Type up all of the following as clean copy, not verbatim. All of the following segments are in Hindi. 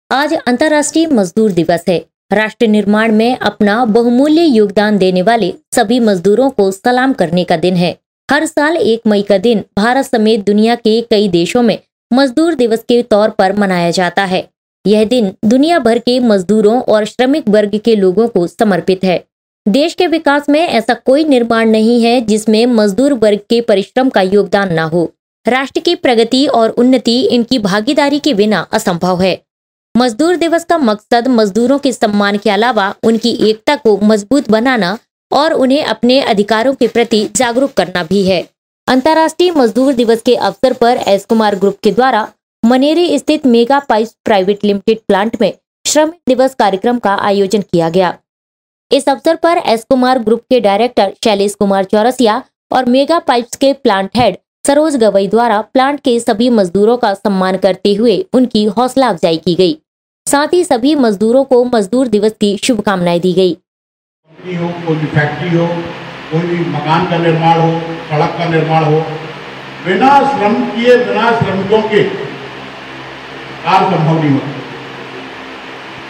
आज अंतर्राष्ट्रीय मजदूर दिवस है। राष्ट्र निर्माण में अपना बहुमूल्य योगदान देने वाले सभी मजदूरों को सलाम करने का दिन है। हर साल 1 मई का दिन भारत समेत दुनिया के कई देशों में मजदूर दिवस के तौर पर मनाया जाता है। यह दिन दुनिया भर के मजदूरों और श्रमिक वर्ग के लोगों को समर्पित है। देश के विकास में ऐसा कोई निर्माण नहीं है जिसमें मजदूर वर्ग के परिश्रम का योगदान न हो। राष्ट्र की प्रगति और उन्नति इनकी भागीदारी के बिना असंभव है। मजदूर दिवस का मकसद मजदूरों के सम्मान के अलावा उनकी एकता को मजबूत बनाना और उन्हें अपने अधिकारों के प्रति जागरूक करना भी है। अंतर्राष्ट्रीय मजदूर दिवस के अवसर पर एस कुमार ग्रुप के द्वारा मनेरी स्थित mega pipes private limited plant में श्रमिक दिवस कार्यक्रम का आयोजन किया गया। इस अवसर पर एस कुमार ग्रुप के डायरेक्टर शैलेश कुमार चौरसिया और मेगा पाइप्स के प्लांट हेड सरोज गवई द्वारा प्लांट के सभी मजदूरों का सम्मान करते हुए उनकी हौसला अफजाई की गई। साथ ही सभी मजदूरों को मजदूर दिवस की शुभकामनाएं दी गई। हो, कोई भी फैक्ट्री हो, कोई भी मकान का निर्माण हो, सड़क का निर्माण हो, बिना श्रम किए, बिना श्रमिकों के कार्य संभव नहीं होता।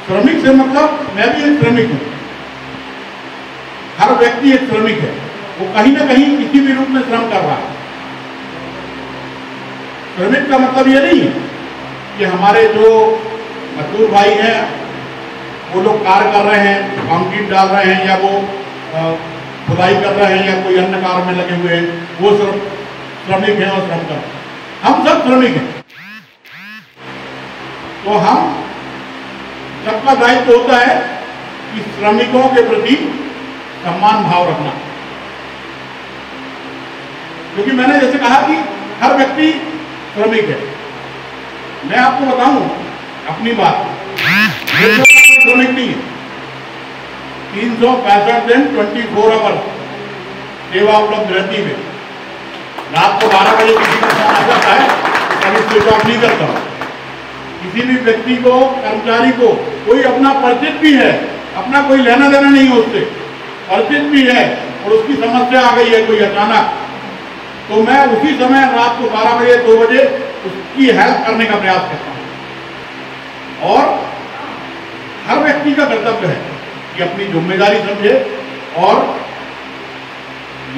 श्रमिक से मतलब मैं भी एक श्रमिक हूँ, हर व्यक्ति एक श्रमिक है। वो कहीं ना कहीं किसी भी रूप में श्रम कर रहा है। श्रमिक का मतलब ये नहीं है कि हमारे जो मजदूर भाई हैं वो लोग कार्य कर रहे हैं, कंक्रीट डाल रहे हैं या वो खुदाई कर रहे हैं या कोई अन्य कार्य में लगे हुए हैं, वो श्रमिक हैं और श्रम कर रहे हैं। हम सब श्रमिक हैं। तो हम सबका दायित्व होता है कि श्रमिकों के प्रति सम्मान भाव रखना। क्योंकि मैंने जैसे कहा कि हर व्यक्ति श्रमिक है। मैं आपको बताऊं अपनी बात, श्रमिक नहीं है। 365 दिन 24 आवर सेवा उपलब्ध रहती है। रात को 12 बजे किसी का फोन आ जाता है तो कभी स्विच ऑफ नहीं करता। किसी भी व्यक्ति को, कर्मचारी को, कोई अपना परिचित भी है, अपना कोई लेना देना नहीं है उससे, परिचित भी है और उसकी समस्या आ गई है कोई अचानक, तो मैं उसी समय रात को 12 बजे 2 बजे उसकी हेल्प करने का प्रयास करता हूँ। और हर व्यक्ति का कर्तव्य है कि अपनी जिम्मेदारी समझे और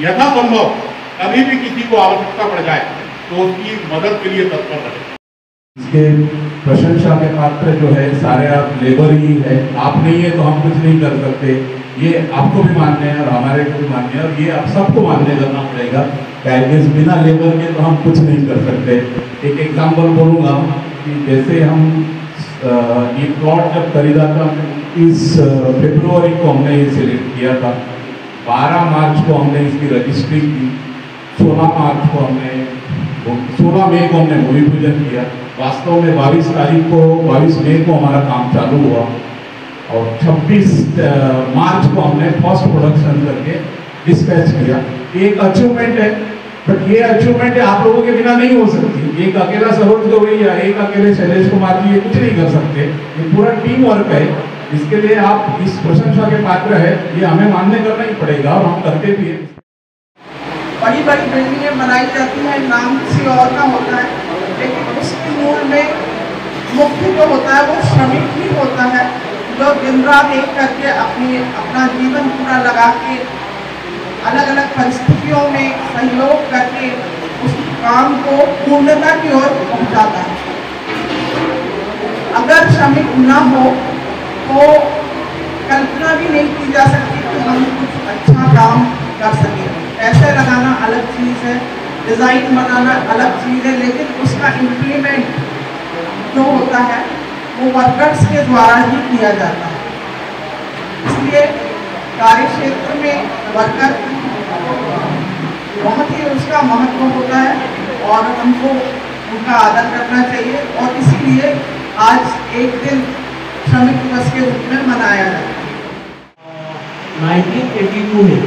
यथासंभव कभी भी किसी को आवश्यकता पड़ जाए तो उसकी मदद के लिए तत्पर रहे। इसके प्रशंसा के पात्र जो है सारे आप लेबर ही है। आप नहीं है तो हम कुछ नहीं कर सकते। ये आपको भी मानने हैं और हमारे को भी मानने हैं और ये आप सबको मानने करना पड़ेगा। गाइडेंस बिना लेबर के तो हम कुछ नहीं कर सकते। एक एग्जाम्पल बोलूँगा कि जैसे हम ये प्लॉट जब खरीदा था 30 फरवरी को हमने ये सिलेक्ट किया था। 12 मार्च को हमने इसकी रजिस्ट्री की। 16 मार्च को 16 मई को हमने भूमि पूजन किया। वास्तव में 22 मई को हमारा काम चालू हुआ और 26 मार्च को हमने फर्स्ट प्रोडक्शन करके डिस्पैच किया। एक अचीवमेंट है, बट ये अचीवमेंट आप लोगों के बिना नहीं हो सकती। एक अकेला सरोज गवई या एक अकेले शैलेश कुमार जी ये कुछ नहीं कर सकते। ये पूरा टीम वर्क है। इसके लिए आप इस प्रशंसा के पात्र है, ये हमें मान्य करना ही पड़ेगा और हम करते भी हैं। बड़ी बड़ी बिल्डिंगें बनाई जाती हैं, नाम किसी और का होता है, लेकिन उसके मूल में मुख्य जो होता है वो श्रमिक ही होता है, जो दिन रात एक करके अपना जीवन पूरा लगा के अलग अलग परिस्थितियों में सहयोग करके उस काम को पूर्णता की ओर पहुंचाता है। अगर श्रमिक न हो तो कल्पना भी नहीं की जा सकती कि हम कुछ अच्छा काम कर सकें। पैसे लगाना अलग चीज़ है, डिज़ाइन बनाना अलग चीज़ है, लेकिन उसका इम्प्लीमेंट जो होता है वो वर्कर्स के द्वारा ही किया जाता है। इसलिए कार्य क्षेत्र में वर्कर बहुत ही उसका महत्व होता है और हमको उनका आदर करना चाहिए और इसीलिए आज एक दिन श्रमिक दिवस के रूप में मनाया जाता है। 1982 में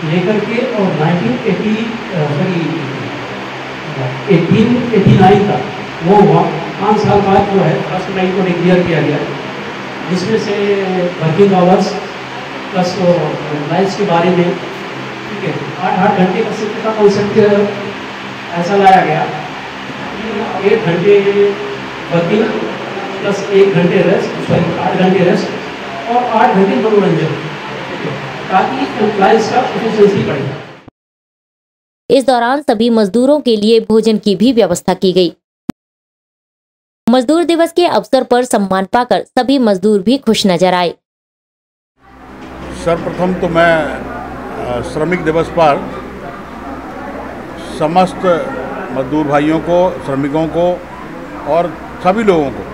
लेकर के और 1889 तक वो हुआ। 5 साल बाद जो है 1 मई को डिक्लेयर किया गया, जिसमें से वर्किंग आवर्स प्लस एम्प्लॉइज के बारे में, ठीक है, 8 घंटे का शिफ्ट का कॉन्सेप्ट ऐसा लाया गया कि 8 घंटे वर्किंग प्लस 1 घंटे रेस्ट, सॉरी 8 घंटे रेस्ट और 8 घंटे मनोरंजन, ताकि एम्प्लॉइज का एफिशिएंसी बढ़े। इस दौरान सभी मजदूरों के लिए भोजन की भी व्यवस्था की गई। मजदूर दिवस के अवसर पर सम्मान पाकर सभी मजदूर भी खुश नजर आए। सर्वप्रथम तो मैं श्रमिक दिवस पर समस्त मजदूर भाइयों को, श्रमिकों को और सभी लोगों को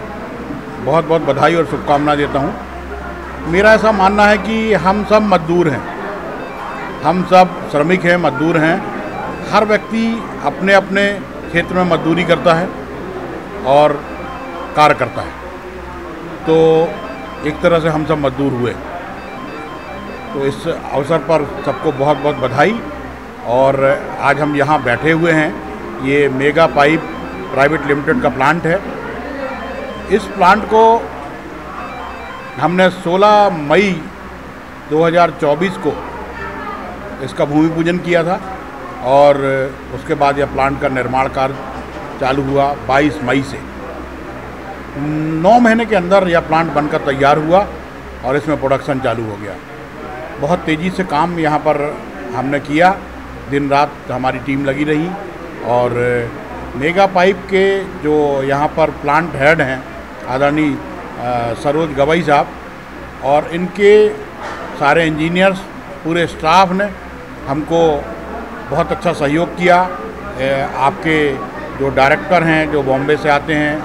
बहुत बहुत बधाई और शुभकामनाएं देता हूं। मेरा ऐसा मानना है कि हम सब मजदूर हैं, हम सब श्रमिक हैं, मजदूर हैं। हर व्यक्ति अपने अपने क्षेत्र में मजदूरी करता है और कार्य करता है, तो एक तरह से हम सब मजदूर हुए। तो इस अवसर पर सबको बहुत बहुत बधाई। और आज हम यहाँ बैठे हुए हैं, ये मेगा पाइप प्राइवेट लिमिटेड का प्लांट है। इस प्लांट को हमने 16 मई 2024 को इसका भूमि पूजन किया था और उसके बाद यह प्लांट का निर्माण कार्य चालू हुआ 22 मई से। 9 महीने के अंदर यह प्लांट बनकर तैयार हुआ और इसमें प्रोडक्शन चालू हो गया। बहुत तेज़ी से काम यहाँ पर हमने किया, दिन रात हमारी टीम लगी रही। और मेगा पाइप के जो यहाँ पर प्लांट हेड हैं आदरणीय सरोज गवई साहब और इनके सारे इंजीनियर्स, पूरे स्टाफ ने हमको बहुत अच्छा सहयोग किया। आपके जो डायरेक्टर हैं जो बॉम्बे से आते हैं,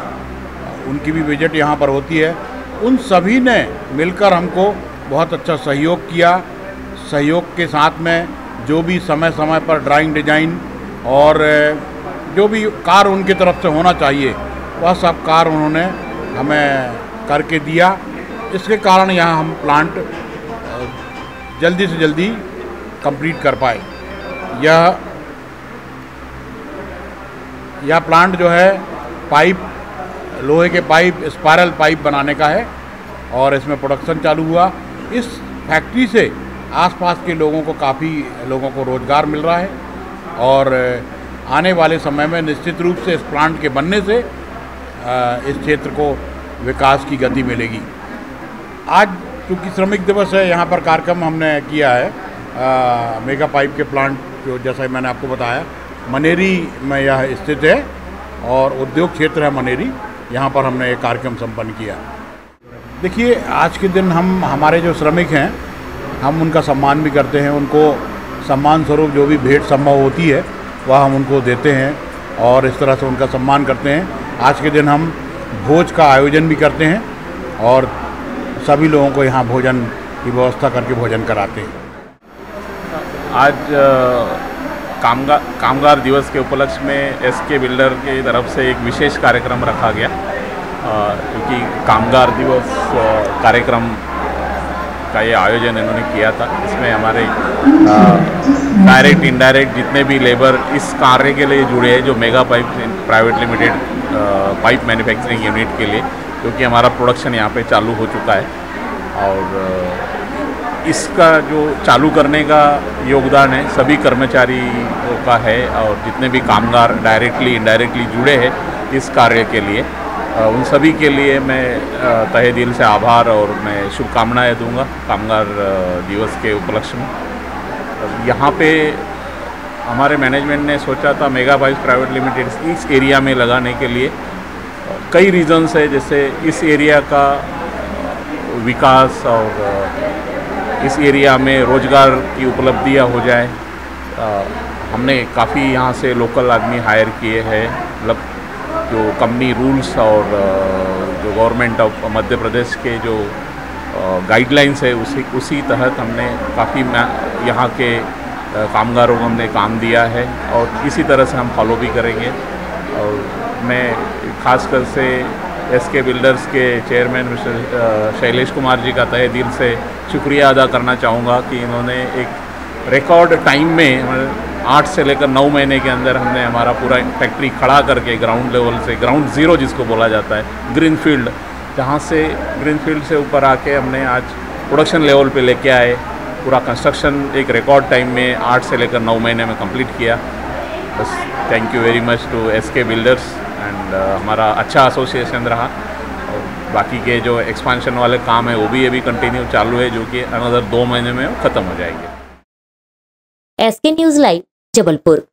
उनकी भी विजिट यहाँ पर होती है, उन सभी ने मिलकर हमको बहुत अच्छा सहयोग किया। सहयोग के साथ में जो भी समय समय पर ड्राइंग डिजाइन और जो भी कार्य उनकी तरफ से होना चाहिए वह सब कार्य उन्होंने हमें करके दिया। इसके कारण यहाँ हम प्लांट जल्दी से जल्दी कंप्लीट कर पाए। यह प्लांट जो है पाइप, लोहे के पाइप, स्पाइरल पाइप बनाने का है और इसमें प्रोडक्शन चालू हुआ। इस फैक्ट्री से आसपास के लोगों को, काफ़ी लोगों को रोज़गार मिल रहा है और आने वाले समय में निश्चित रूप से इस प्लांट के बनने से इस क्षेत्र को विकास की गति मिलेगी। आज चूँकि श्रमिक दिवस है, यहाँ पर कार्यक्रम हमने किया है मेगा पाइप के प्लांट जो, जैसा मैंने आपको बताया, मनेरी में यह स्थित है और उद्योग क्षेत्र है मनेरी। यहाँ पर हमने एक कार्यक्रम संपन्न किया। देखिए, आज के दिन हम, हमारे जो श्रमिक हैं, हम उनका सम्मान भी करते हैं। उनको सम्मान स्वरूप जो भी भेंट संभव होती है वह हम उनको देते हैं और इस तरह से उनका सम्मान करते हैं। आज के दिन हम भोज का आयोजन भी करते हैं और सभी लोगों को यहाँ भोजन की व्यवस्था करके भोजन कराते हैं। आज कामगार दिवस के उपलक्ष्य में एसके बिल्डर की तरफ से एक विशेष कार्यक्रम रखा गया, क्योंकि कामगार दिवस कार्यक्रम का ये आयोजन इन्होंने किया था। इसमें हमारे डायरेक्ट इनडायरेक्ट जितने भी लेबर इस कार्य के लिए जुड़े हैं, जो mega pipe private limited pipe manufacturing unit के लिए, क्योंकि हमारा प्रोडक्शन यहाँ पे चालू हो चुका है और इसका जो चालू करने का योगदान है सभी कर्मचारियों का है और जितने भी कामगार डायरेक्टली इनडायरेक्टली जुड़े हैं इस कार्य के लिए, उन सभी के लिए मैं तहे दिल से आभार और मैं शुभकामनाएं दूंगा कामगार दिवस के उपलक्ष्य में। यहाँ पे हमारे मैनेजमेंट ने सोचा था मेगा पाइप प्राइवेट लिमिटेड इस एरिया में लगाने के लिए कई रीजन्स है, जैसे इस एरिया का विकास और इस एरिया में रोजगार की उपलब्धियाँ हो जाए। हमने काफ़ी यहाँ से लोकल आदमी हायर किए हैं, मतलब जो कंपनी रूल्स और जो गवर्नमेंट ऑफ मध्य प्रदेश के जो गाइडलाइंस है उसी तहत हमने काफ़ी यहाँ के कामगारों को हमने काम दिया है और इसी तरह से हम फॉलो भी करेंगे। और मैं खासकर से एसके बिल्डर्स के चेयरमैन मिस्टर शैलेश कुमार जी का तहे दिल से शुक्रिया अदा करना चाहूँगा कि इन्होंने एक रिकॉर्ड टाइम में 8 से लेकर 9 महीने के अंदर हमने हमारा पूरा फैक्ट्री खड़ा करके ग्राउंड लेवल से, ग्राउंड ज़ीरो जिसको बोला जाता है, ग्रीन फील्ड, जहाँ से ग्रीन फील्ड से ऊपर आके हमने आज प्रोडक्शन लेवल पे लेके आए। पूरा कंस्ट्रक्शन एक रिकॉर्ड टाइम में 8 से लेकर 9 महीने में कंप्लीट किया। बस thank you very much to SK builders and हमारा अच्छा एसोसिएशन रहा और बाकी के जो एक्सपांशन वाले काम है वो भी अभी कंटिन्यू चालू है, जो कि अनदर 2 महीने में ख़त्म हो जाएंगे। SK news live, Jabalpur.